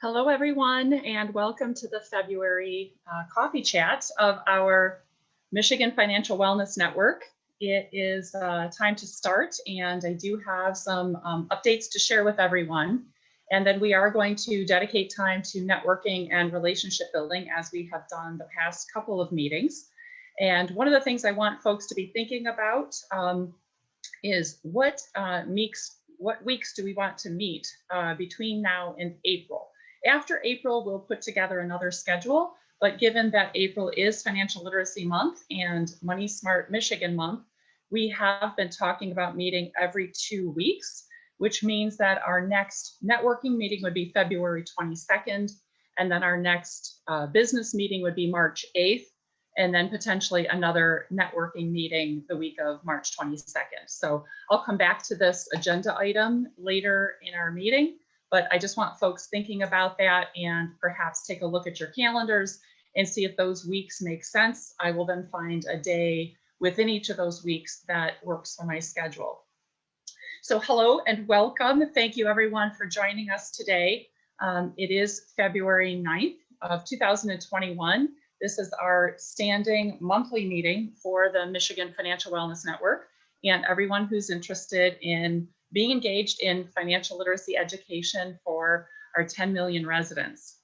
Hello, everyone, and welcome to the February coffee chat of our Michigan Financial Wellness Network. It is time to start, and I do have some updates to share with everyone. And then we are going to dedicate time to networking and relationship building as we have done the past couple of meetings. And one of the things I want folks to be thinking about is what weeks do we want to meet between now and April? After April, we'll put together another schedule, but given that April is Financial Literacy Month and Money Smart Michigan Month, we have been talking about meeting every 2 weeks, which means that our next networking meeting would be February 22nd, and then our next business meeting would be March 8th, and then potentially another networking meeting the week of March 22nd. So I'll come back to this agenda item later in our meeting, but I just want folks thinking about that and perhaps take a look at your calendars and see if those weeks make sense. I will then find a day within each of those weeks that works for my schedule. So hello and welcome. Thank you everyone for joining us today. It is February 9th of 2021. This is our standing monthly meeting for the Michigan Financial Wellness Network, and everyone who's interested in being engaged in financial literacy education for our 10 million residents.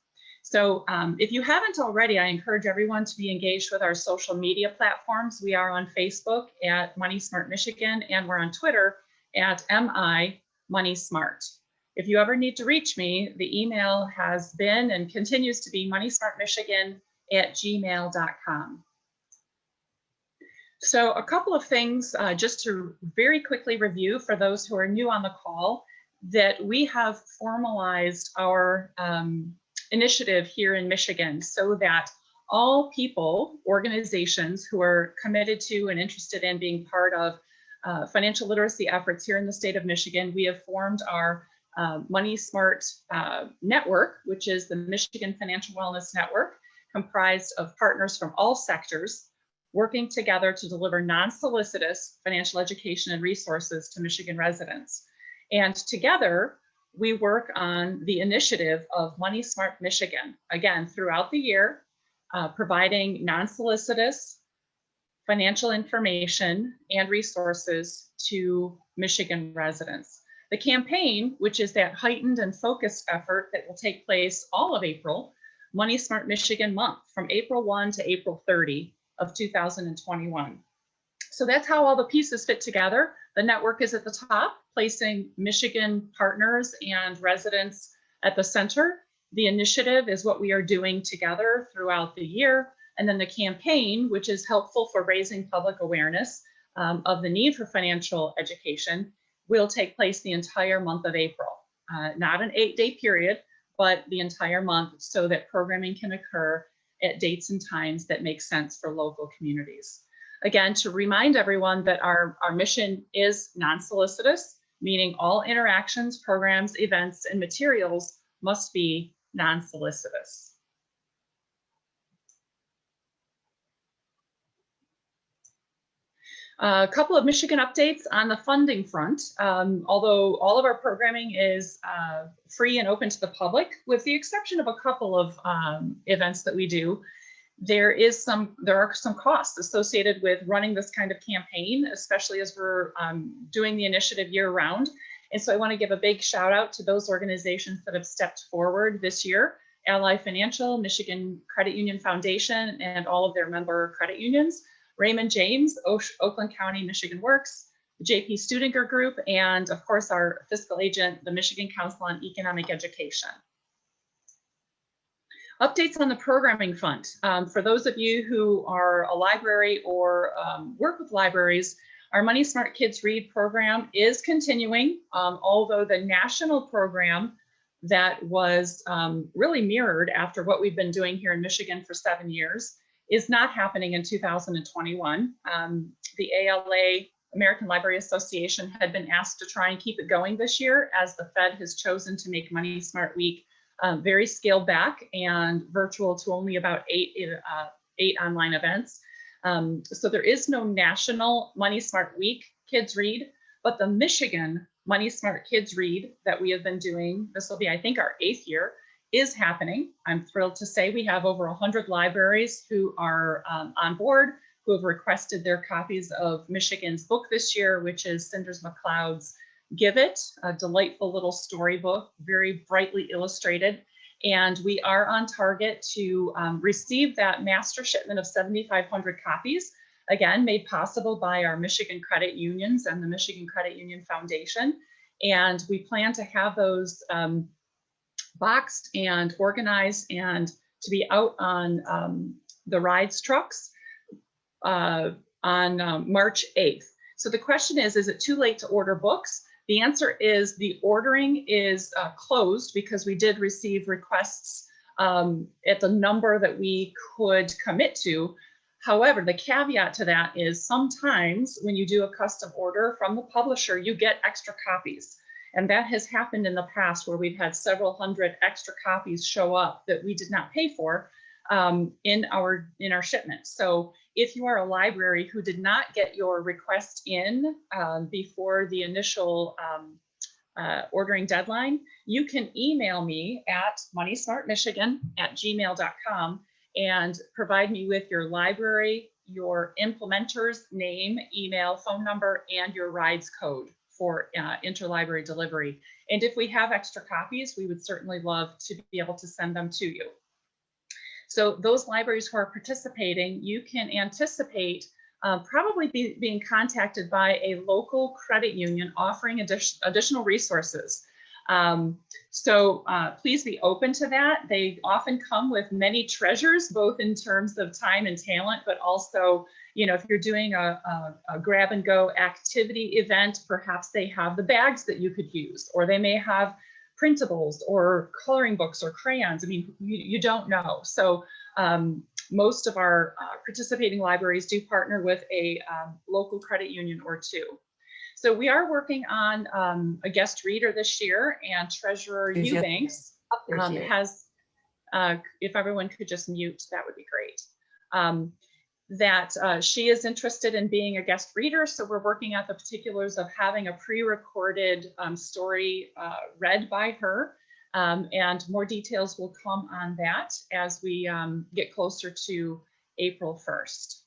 So if you haven't already, I encourage everyone to be engaged with our social media platforms. We are on Facebook at Money Smart Michigan, and we're on Twitter at MI Money Smart. If you ever need to reach me, the email has been and continues to be moneysmartmichigan@gmail.com. So a couple of things just to very quickly review for those who are new on the call, that we have formalized our initiative here in Michigan so that all people, organizations who are committed to and interested in being part of financial literacy efforts here in the state of Michigan, we have formed our Money Smart Network, which is the Michigan Financial Wellness Network, comprised of partners from all sectors, working together to deliver non-solicitous financial education and resources to Michigan residents. And together, we work on the initiative of Money Smart Michigan, again, throughout the year, providing non-solicitous financial information and resources to Michigan residents. The campaign, which is that heightened and focused effort that will take place all of April, Money Smart Michigan Month, from April 1 to April 30 of 2021. So that's how all the pieces fit together. The network is at the top, placing Michigan partners and residents at the center. The initiative is what we are doing together throughout the year. And then the campaign, which is helpful for raising public awareness of the need for financial education, will take place the entire month of April. Not an 8-day period, but the entire month, so that programming can occur at dates and times that make sense for local communities. Again, to remind everyone that our mission is non-solicitous, meaning all interactions, programs, events, and materials must be non-solicitous. A couple of Michigan updates on the funding front. Although all of our programming is free and open to the public, with the exception of a couple of events that we do, there are some costs associated with running this kind of campaign, especially as we're doing the initiative year-round. And so I want to give a big shout out to those organizations that have stepped forward this year: Ally Financial, Michigan Credit Union Foundation, and all of their member credit unions, Raymond James, Oakland County Michigan Works, the JP Studinger Group, and of course our fiscal agent, the Michigan Council on Economic Education. Updates on the programming front. For those of you who are a library or work with libraries, our Money Smart Kids Read program is continuing, although the national program that was really mirrored after what we've been doing here in Michigan for 7 years is not happening in 2021. The ALA, American Library Association, had been asked to try and keep it going this year, as the Fed has chosen to make Money Smart Week very scaled back and virtual to only about eight online events. So there is no national Money Smart Week Kids Read, but the Michigan Money Smart Kids Read that we have been doing, this will be, I think, our 8th year, is happening. I'm thrilled to say we have over 100 libraries who are on board, who have requested their copies of Michigan's book this year, which is Cinders McLeod's Give It, a delightful little storybook, very brightly illustrated. And we are on target to receive that master shipment of 7,500 copies, again, made possible by our Michigan Credit Unions and the Michigan Credit Union Foundation. And we plan to have those boxed and organized and to be out on the rides trucks on March 8th. So the question is it too late to order books? The answer is the ordering is closed because we did receive requests at the number that we could commit to. However, the caveat to that is sometimes when you do a custom order from the publisher, you get extra copies. And that has happened in the past where we've had several hundred extra copies show up that we did not pay for in our shipment. So if you are a library who did not get your request in before the initial ordering deadline, you can email me at moneysmartmichigan@gmail.com and provide me with your library, your implementer's name, email, phone number, and your rides code for interlibrary delivery. And if we have extra copies, we would certainly love to be able to send them to you. So those libraries who are participating, you can anticipate probably being contacted by a local credit union offering additional resources. So please be open to that. They often come with many treasures, both in terms of time and talent, but also, you know, if you're doing a grab and go activity event, perhaps they have the bags that you could use, or they may have printables or coloring books or crayons. I mean, you don't know. So most of our participating libraries do partner with a local credit union or two. So we are working on a guest reader this year, and Treasurer Eubanks has, if everyone could just mute, that would be great. She is interested in being a guest reader. So we're working out the particulars of having a pre-recorded story read by her. And more details will come on that as we get closer to April 1st.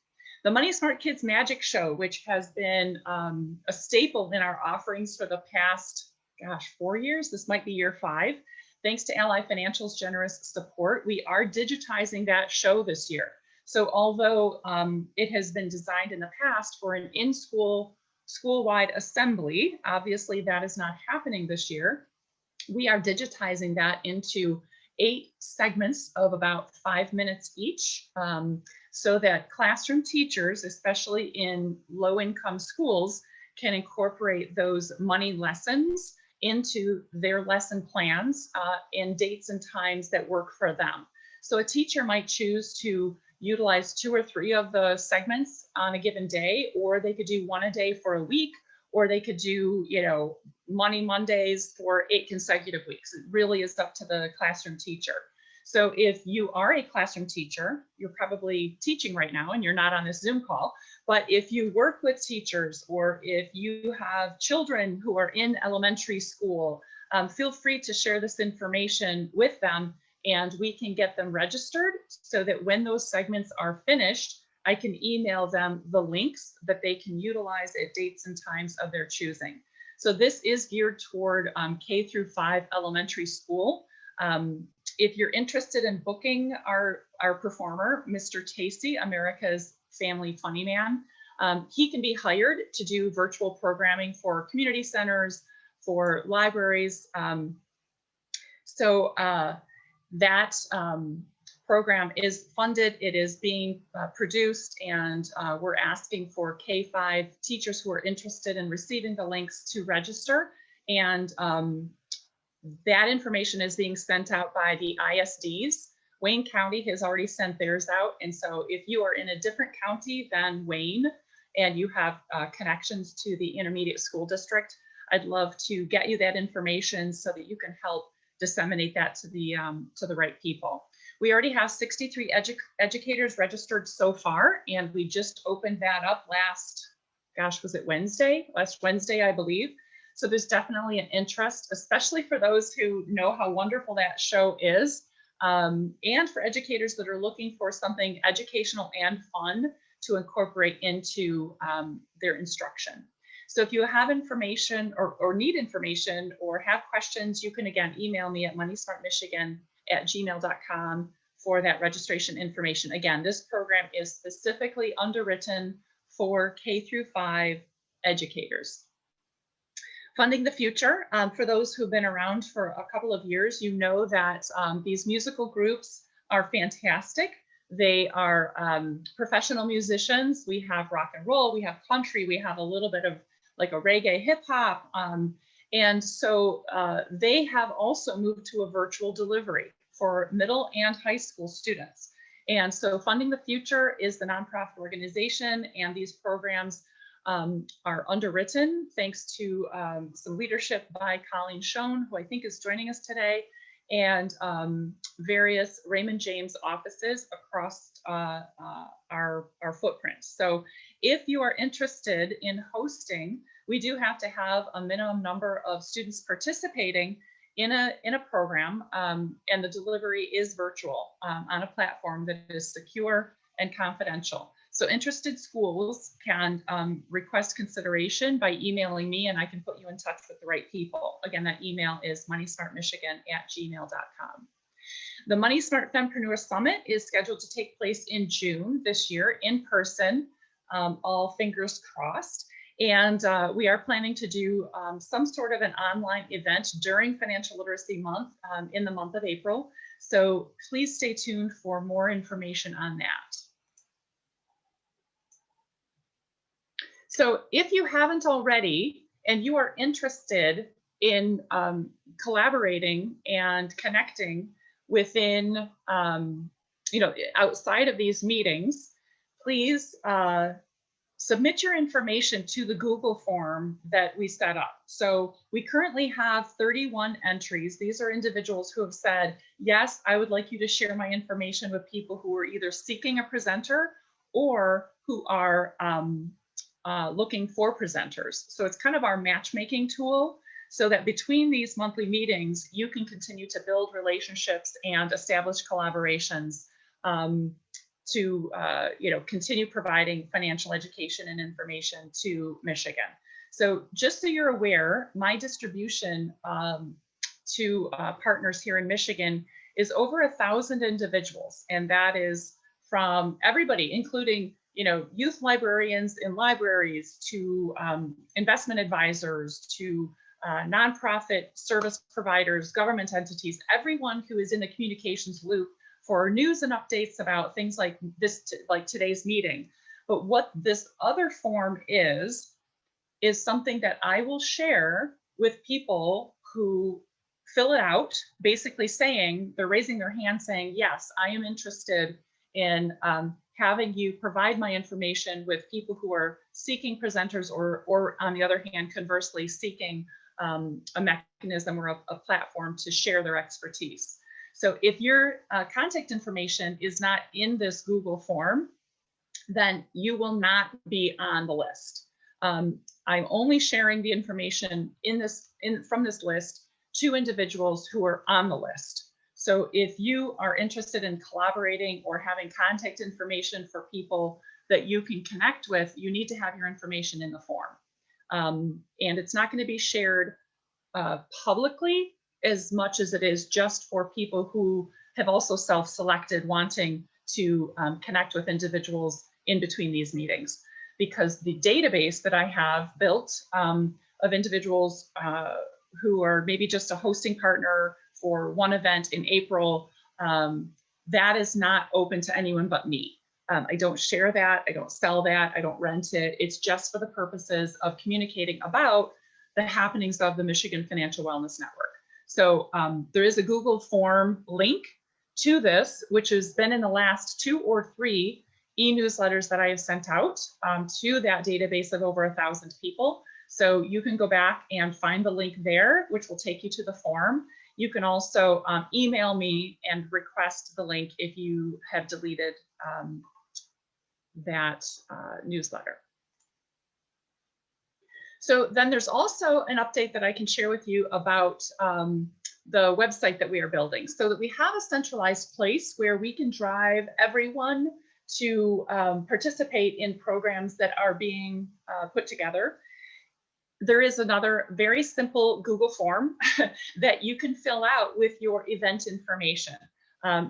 The Money Smart Kids Magic Show, which has been a staple in our offerings for the past, 4 years. This might be year 5. Thanks to Ally Financial's generous support, we are digitizing that show this year. So although it has been designed in the past for an in-school, school-wide assembly, obviously that is not happening this year. We are digitizing that into 8 segments of about 5 minutes each, so that classroom teachers, especially in low-income schools, can incorporate those money lessons into their lesson plans in dates and times that work for them. So a teacher might choose to utilize 2 or 3 of the segments on a given day, or they could do 1 a day for a week, or they could do, you know, Money Mondays for 8 consecutive weeks. It really is up to the classroom teacher. So if you are a classroom teacher, you're probably teaching right now and you're not on this Zoom call, but if you work with teachers, or if you have children who are in elementary school, feel free to share this information with them, and we can get them registered so that when those segments are finished, I can email them the links that they can utilize at dates and times of their choosing. So this is geared toward K-5 elementary school. If you're interested in booking our performer, Mr. Tacey, America's Family Funny Man, he can be hired to do virtual programming for community centers, for libraries. That program is funded, it is being produced, and we're asking for K-5 teachers who are interested in receiving the links to register. And that information is being sent out by the ISDs. Wayne County has already sent theirs out. And so if you are in a different county than Wayne and you have connections to the intermediate school district, I'd love to get you that information so that you can help disseminate that to the right people. We already have 63 educators registered so far, and we just opened that up last Wednesday, I believe. So there's definitely an interest, especially for those who know how wonderful that show is, and for educators that are looking for something educational and fun to incorporate into their instruction. So if you have information or need information or have questions, you can again email me at moneysmartmichigan@gmail.com for that registration information. Again, this program is specifically underwritten for K through 5 educators. Funding the Future, for those who've been around for a couple of years, you know that these musical groups are fantastic. They are professional musicians. We have rock and roll, we have country, we have a little bit of like a reggae hip hop. And so they have also moved to a virtual delivery for middle and high school students. And so Funding the Future is the nonprofit organization, and these programs are underwritten thanks to some leadership by Colleen Schoen, who I think is joining us today, and various Raymond James offices across our footprint. So if you are interested in hosting, we do have to have a minimum number of students participating in a program, and the delivery is virtual on a platform that is secure and confidential. So interested schools can request consideration by emailing me, and I can put you in touch with the right people. Again, that email is moneysmartmichigan@gmail.com. The Money Smart Fempreneur Summit is scheduled to take place in June this year in person, all fingers crossed. And we are planning to do some sort of an online event during Financial Literacy Month in the month of April. So please stay tuned for more information on that. So if you haven't already, and you are interested in collaborating and connecting within, outside of these meetings, please submit your information to the Google form that we set up. So we currently have 31 entries. These are individuals who have said, yes, I would like you to share my information with people who are either seeking a presenter or who are looking for presenters. So it's kind of our matchmaking tool, so that between these monthly meetings, you can continue to build relationships and establish collaborations to continue providing financial education and information to Michigan. So just so you're aware, my distribution to partners here in Michigan is over 1,000 individuals, and that is from everybody, including youth librarians in libraries, to investment advisors, to nonprofit service providers, government entities, everyone who is in the communications loop for news and updates about things like this, like today's meeting. But what this other form is something that I will share with people who fill it out, basically saying, they're raising their hand saying, yes, I am interested in having you provide my information with people who are seeking presenters, or on the other hand, conversely, seeking a mechanism or a platform to share their expertise. So if your contact information is not in this Google form, then you will not be on the list. I'm only sharing the information from this list to individuals who are on the list. So if you are interested in collaborating or having contact information for people that you can connect with, you need to have your information in the form. And it's not going to be shared publicly as much as it is just for people who have also self-selected wanting to connect with individuals in between these meetings. Because the database that I have built of individuals who are maybe just a hosting partner for one event in April, that is not open to anyone but me. I don't share that, I don't sell that, I don't rent it. It's just for the purposes of communicating about the happenings of the Michigan Financial Wellness Network. So there is a Google form link to this, which has been in the last 2 or 3 e-newsletters that I have sent out to that database of over 1,000 people. So you can go back and find the link there, which will take you to the form. You can also email me and request the link if you have deleted that newsletter. So then there's also an update that I can share with you about the website that we are building, so that we have a centralized place where we can drive everyone to participate in programs that are being put together. There is another very simple Google form that you can fill out with your event information.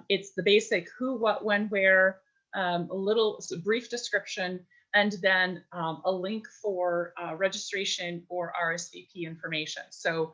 It's the basic who, what, when, where, a little brief description, and then a link for registration or RSVP information. So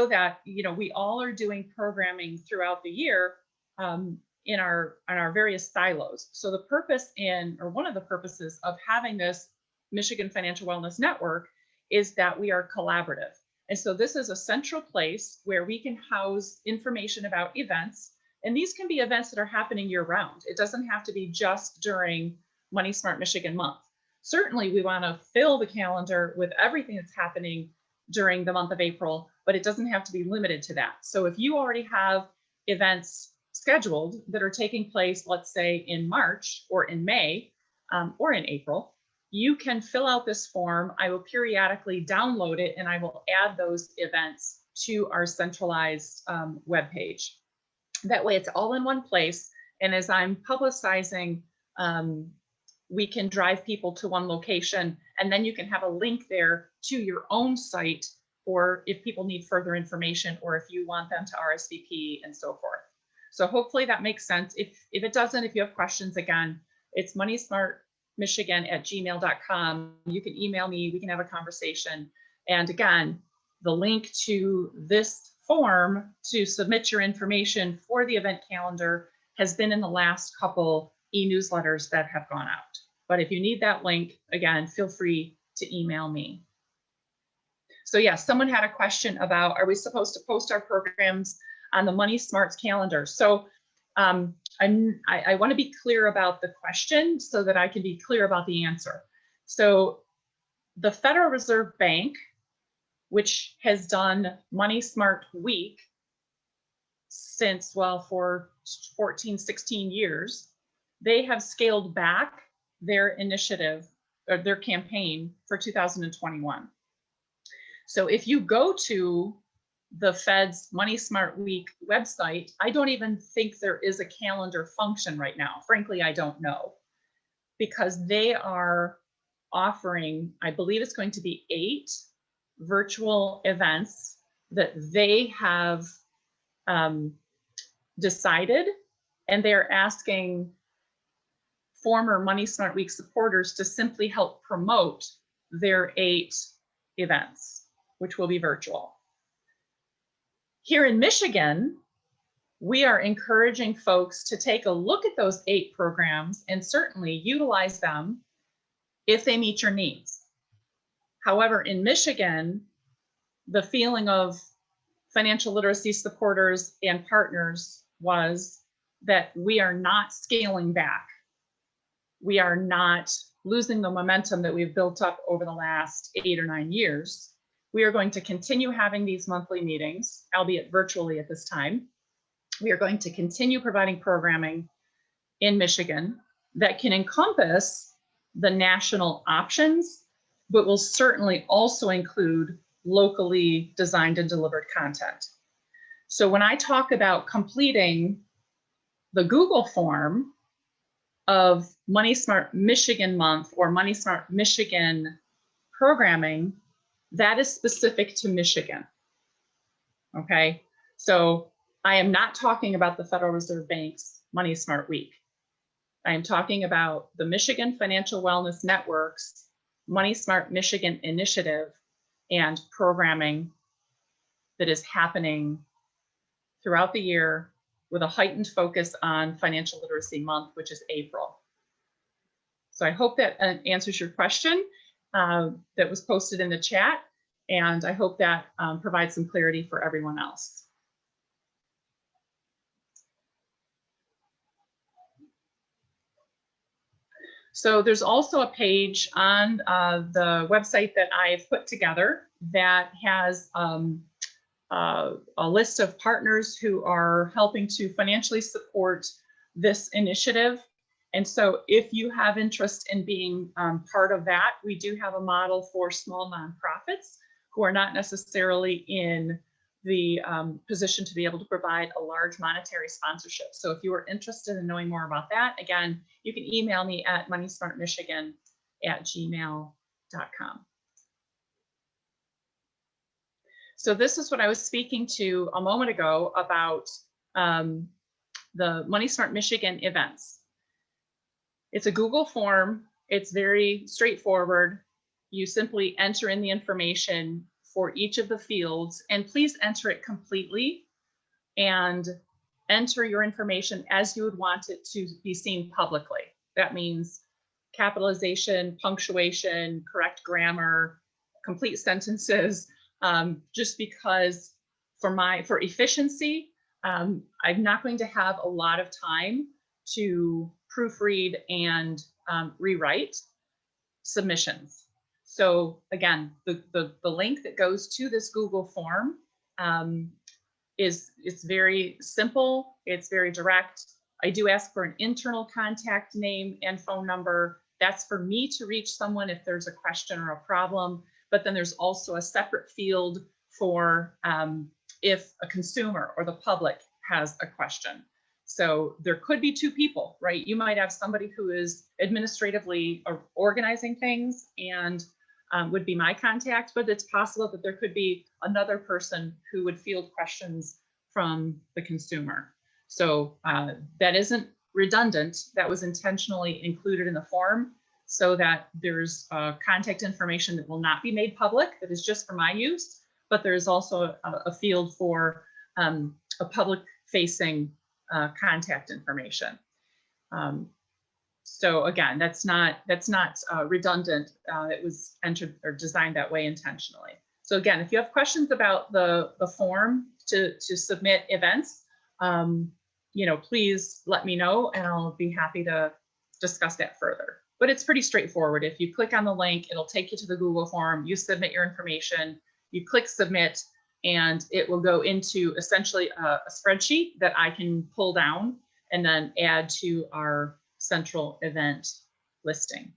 that, you know, we all are doing programming throughout the year in our various silos. So the purpose or one of the purposes of having this Michigan Financial Wellness Network is that we are collaborative. And so this is a central place where we can house information about events. And these can be events that are happening year round. It doesn't have to be just during Money Smart Michigan month. Certainly we want to fill the calendar with everything that's happening during the month of April, but it doesn't have to be limited to that. So if you already have events scheduled that are taking place, let's say in March or in May or in April, you can fill out this form. I will periodically download it and I will add those events to our centralized webpage. That way it's all in one place. And as I'm publicizing, we can drive people to one location, and then you can have a link there to your own site, or if people need further information, or if you want them to RSVP and so forth. So hopefully that makes sense. If it doesn't, if you have questions, again, it's moneysmartmichigan@gmail.com. You can email me, we can have a conversation. And again, the link to this form to submit your information for the event calendar has been in the last couple e-newsletters that have gone out. But if you need that link, again, feel free to email me. So yes, someone had a question about, are we supposed to post our programs on the Money Smarts calendar? So I want to be clear about the question so that I can be clear about the answer. So the Federal Reserve Bank, which has done Money Smart Week since, well, for 14, 16 years, they have scaled back their initiative or their campaign for 2021. So if you go to the Fed's Money Smart Week website, I don't even think there is a calendar function right now. Frankly, I don't know, because they are offering, I believe it's going to be 8 virtual events that they have decided, and they're asking former Money Smart Week supporters to simply help promote their 8 events, which will be virtual. Here in Michigan, we are encouraging folks to take a look at those 8 programs and certainly utilize them if they meet your needs. However, in Michigan, the feeling of financial literacy supporters and partners was that we are not scaling back. We are not losing the momentum that we've built up over the last 8 or 9 years. We are going to continue having these monthly meetings, albeit virtually at this time. We are going to continue providing programming in Michigan that can encompass the national options, but will certainly also include locally designed and delivered content. So when I talk about completing the Google form of Money Smart Michigan month or Money Smart Michigan programming, that is specific to Michigan. Okay, so I am not talking about the Federal Reserve Bank's Money Smart Week. I am talking about the Michigan Financial Wellness Network's Money Smart Michigan initiative and programming that is happening throughout the year with a heightened focus on Financial Literacy Month, which is April. So I hope that answers your question that was posted in the chat, and I hope that provides some clarity for everyone else. So there's also a page on the website that I've put together that has a list of partners who are helping to financially support this initiative. And so if you have interest in being part of that, we do have a model for small nonprofits who are not necessarily in the position to be able to provide a large monetary sponsorship. So if you are interested in knowing more about that, again, you can email me at moneysmartmichigan@gmail.com. So this is what I was speaking to a moment ago about the Money Smart Michigan events. It's a Google form. It's very straightforward. You simply enter in the information for each of the fields, and please enter it completely and enter your information as you would want it to be seen publicly. That means capitalization, punctuation, correct grammar, complete sentences, just because for efficiency, I'm not going to have a lot of time to proofread and rewrite submissions. So again, the link that goes to this Google form it's very simple, it's very direct. I do ask for an internal contact name and phone number. That's for me to reach someone if there's a question or a problem. But then there's also a separate field for if a consumer or the public has a question. So there could be two people, right? You might have somebody who is administratively organizing things and would be my contact, but it's possible that there could be another person who would field questions from the consumer. So that isn't redundant. That was intentionally included in the form so that there's contact information that will not be made public, that is just for my use, but there's also a field for a public-facing contact information. So again, that's not redundant. It was entered or designed that way intentionally. So again, if you have questions about the form to submit events, please let me know and I'll be happy to discuss that further. But it's pretty straightforward. If you click on the link, it'll take you to the Google form. You submit your information, you click submit, and it will go into essentially a spreadsheet that I can pull down and then add to our central event listing.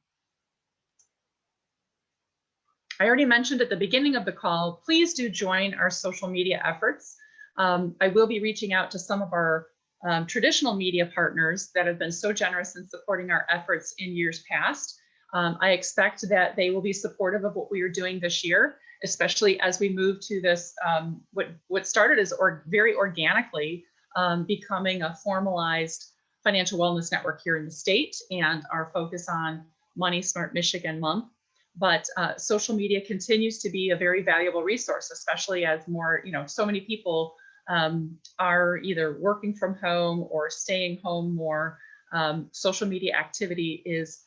I already mentioned at the beginning of the call, please do join our social media efforts. I will be reaching out to some of our traditional media partners that have been so generous in supporting our efforts in years past. I expect that they will be supportive of what we are doing this year, especially as we move to this, what started as very organically becoming a formalized financial wellness network here in the state and our focus on Money Smart Michigan Month. But social media continues to be a very valuable resource, especially as more, so many people are either working from home or staying home more. Social media activity is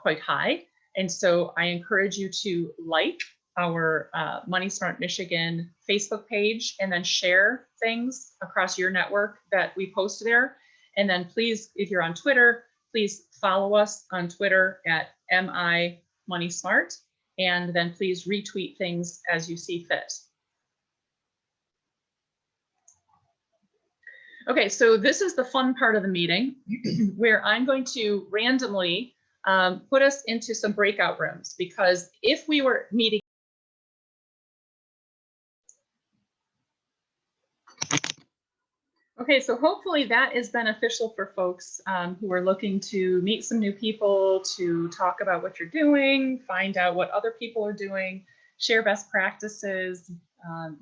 quite high. And so I encourage you to like our Money Smart Michigan Facebook page and then share things across your network that we post there. And then please, if you're on Twitter, please follow us on Twitter at MIMoneySmart, and then please retweet things as you see fit. Okay, so this is the fun part of the meeting where I'm going to randomly put us into some breakout rooms, because if we were meeting Okay, so hopefully that is beneficial for folks who are looking to meet some new people, to talk about what you're doing, find out what other people are doing, share best practices,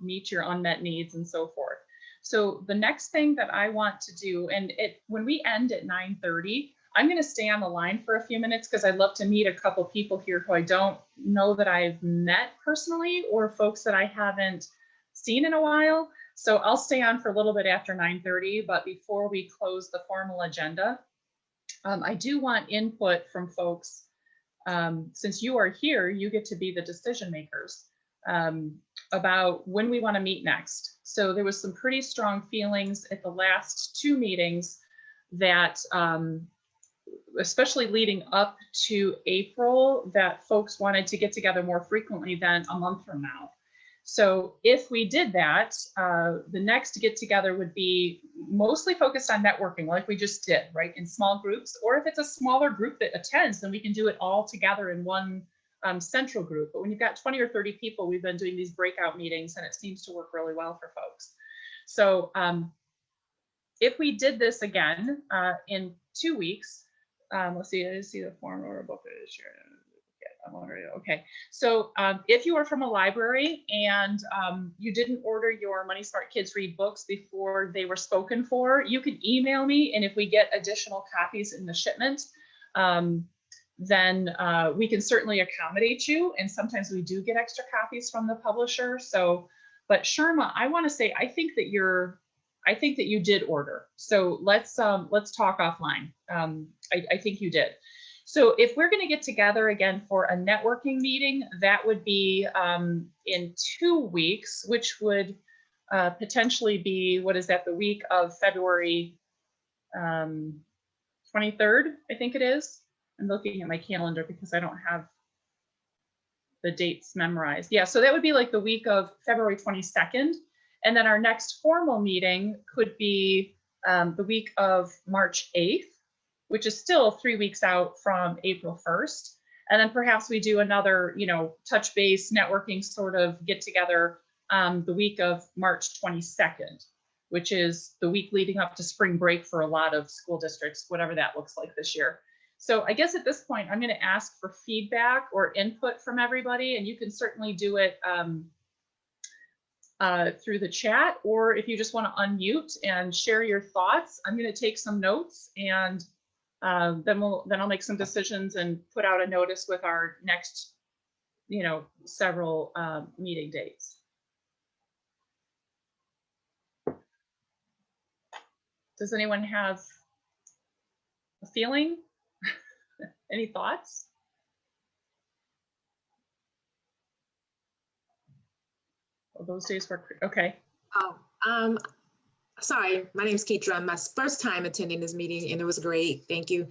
meet your unmet needs, and so forth. So the next thing that I want to do, and when we end at 9:30, I'm going to stay on the line for a few minutes because I'd love to meet a couple people here who I don't know that I've met personally, or folks that I haven't seen in a while. So I'll stay on for a little bit after 9:30, but before we close the formal agenda, I do want input from folks. Since you are here, you get to be the decision makers about when we want to meet next. So there was some pretty strong feelings at the last two meetings that, especially leading up to April, that folks wanted to get together more frequently than a month from now. So if we did that, the next get together would be mostly focused on networking like we just did, right, in small groups. Or if it's a smaller group that attends, then we can do it all together in one central group. But when you've got 20 or 30 people, we've been doing these breakout meetings and it seems to work really well for folks. So if we did this again in 2 weeks, let's see, I see the form or book is here. I'm already okay. So if you are from a library and you didn't order your Money Smart Kids Read books before they were spoken for, you can email me, and if we get additional copies in the shipment, then we can certainly accommodate you. And sometimes we do get extra copies from the publisher. So, but Sharma, I want to say I think that you did order. So let's talk offline. I think you did. So if we're going to get together again for a networking meeting, that would be in 2 weeks, which would potentially be, what is that, the week of February 23rd, I think it is. I'm looking at my calendar because I don't have the dates memorized. Yeah, so that would be like the week of February 22nd. And then our next formal meeting could be the week of March 8th. Which is still 3 weeks out from April 1st. And then perhaps we do another, touch base networking sort of get together the week of March 22nd, which is the week leading up to spring break for a lot of school districts, whatever that looks like this year. So I guess at this point, I'm going to ask for feedback or input from everybody, and you can certainly do it through the chat, or if you just want to unmute and share your thoughts. I'm going to take some notes, and then I'll make some decisions and put out a notice with our next, several meeting dates. Does anyone have a feeling? Any thoughts? Well, those days were okay. Oh, sorry, my name is Keitra. I'm my first time attending this meeting and it was great. Thank you.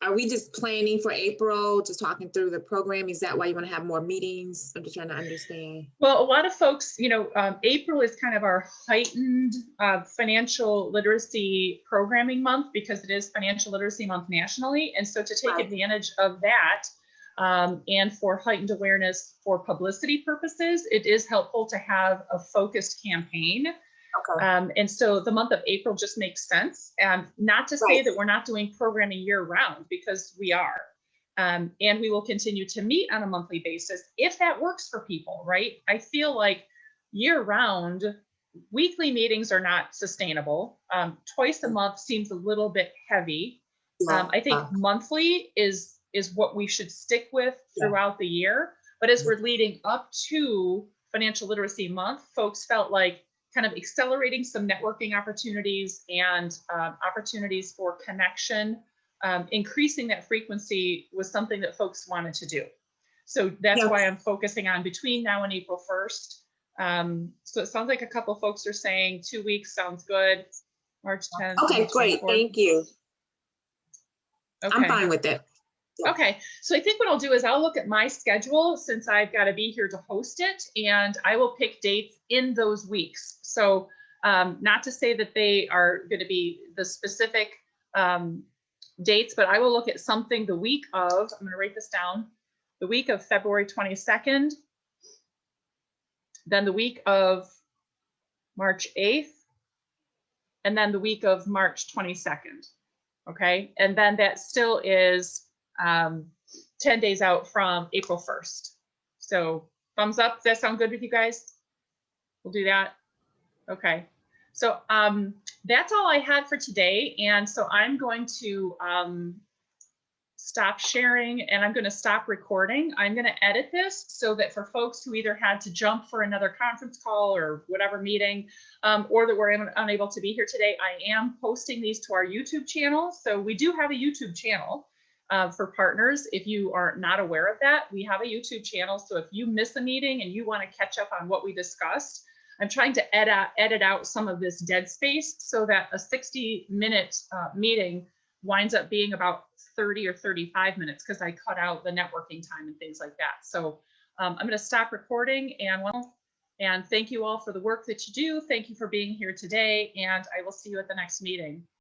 Are we just planning for April, just talking through the program? Is that why you want to have more meetings? I'm just trying to understand. Well, a lot of folks, April is kind of our heightened financial literacy programming month because it is Financial Literacy Month nationally. And so to take advantage of that and for heightened awareness for publicity purposes, it is helpful to have a focused campaign. Okay. And so the month of April just makes sense. Not to say that we're not doing programming year round, because we are. And we will continue to meet on a monthly basis if that works for people, right? I feel like year round, weekly meetings are not sustainable. Twice a month seems a little bit heavy. I think monthly is what we should stick with throughout the year. But as we're leading up to Financial Literacy Month, folks felt like kind of accelerating some networking opportunities and opportunities for connection, increasing that frequency was something that folks wanted to do. So that's why I'm focusing on between now and April 1st. So it sounds like a couple of folks are saying 2 weeks sounds good. March 10th. Okay, great. Thank you. Okay. I'm fine with it. Okay, so I think what I'll do is I'll look at my schedule since I've got to be here to host it, and I will pick dates in those weeks. So not to say that they are going to be the specific dates, but I will look at something the week of, I'm going to write this down, the week of February 22nd, then the week of March 8th, and then the week of March 22nd. Okay, and then that still is 10 days out from April 1st. So thumbs up. Does that sound good with you guys? We'll do that. Okay. So that's all I had for today. And so I'm going to stop sharing and I'm going to stop recording. I'm going to edit this so that for folks who either had to jump for another conference call or whatever meeting, or that were unable to be here today, I am posting these to our YouTube channel. So we do have a YouTube channel. For partners, if you are not aware of that, we have a YouTube channel. So if you miss a meeting and you want to catch up on what we discussed, I'm trying to edit out some of this dead space so that a 60-minute meeting winds up being about 30 or 35 minutes because I cut out the networking time and things like that. So I'm going to stop recording and thank you all for the work that you do. Thank you for being here today, and I will see you at the next meeting.